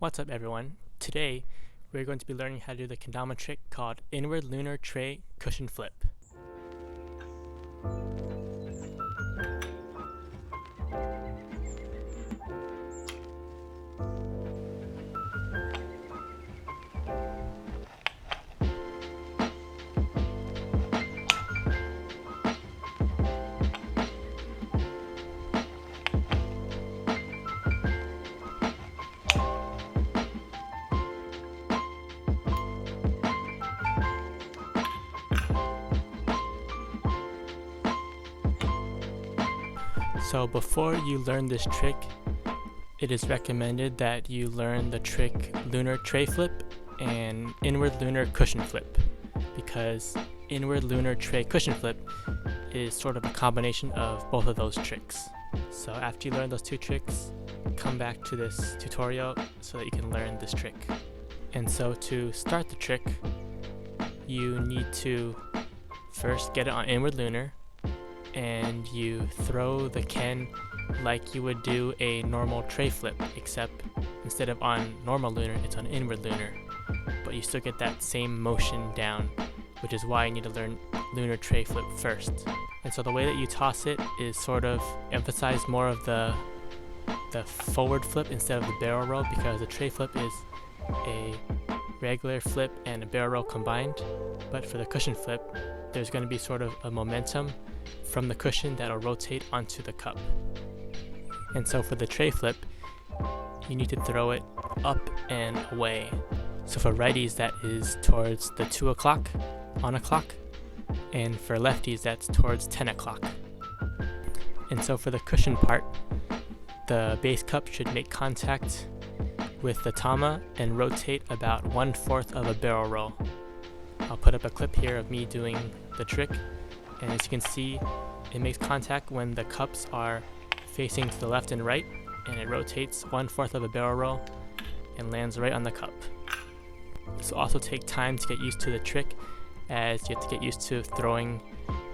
What's up everyone? Today we're going to be learning how to do the Kendama trick called Inward Lunar Tray Cushion Flip. So before you learn this trick, it is recommended that you learn the trick Lunar Tray Flip and Inward Lunar Cushion Flip, because Inward Lunar Tray Cushion Flip is sort of a combination of both of those tricks. So after you learn those two tricks, come back to this tutorial so that you can learn this trick. And so to start the trick, you need to first get it on Inward Lunar, and you throw the Ken like you would do a normal tray flip, except instead of on normal lunar, it's on inward lunar, but you still get that same motion down, which is why you need to learn lunar tray flip first. And so the way that you toss it is sort of emphasize more of the forward flip instead of the barrel roll, because the tray flip is a regular flip and a barrel roll combined, but for the cushion flip there's going to be sort of a momentum from the cushion that'll rotate onto the cup. And so for the tray flip, you need to throw it up and away. So for righties, that is towards the 2 o'clock on a clock, and for lefties, that's towards 10 o'clock. And so for the cushion part, the base cup should make contact with the tama and rotate about 1/4 of a barrel roll. I'll put up a clip here of me doing the trick, and as you can see, it makes contact when the cups are facing to the left and right, and it rotates 1/4 of a barrel roll and lands right on the cup. This will also take time to get used to the trick, as you have to get used to throwing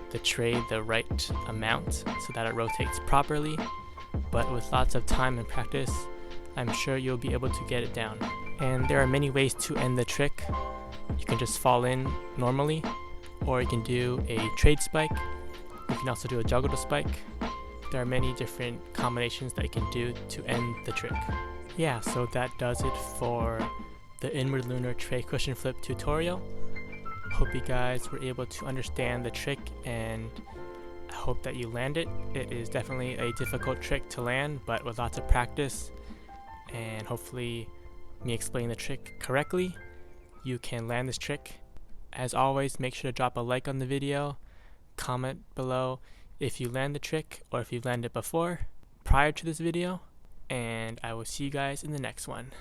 the tray the right amount so that it rotates properly, but with lots of time and practice, I'm sure you'll be able to get it down. And there are many ways to end the trick. You can just fall in normally, or you can do a trade spike. You can also do a juggle to spike. There are many different combinations that you can do to end the trick. Yeah, so that does it for the Inward Lunar Tray Cushion Flip tutorial. Hope you guys were able to understand the trick, and I hope that you land it. It is definitely a difficult trick to land, but with lots of practice and hopefully me explaining the trick correctly, you can land this trick. As always, make sure to drop a like on the video, comment below if you land the trick or if you've landed before prior to this video, and I will see you guys in the next one.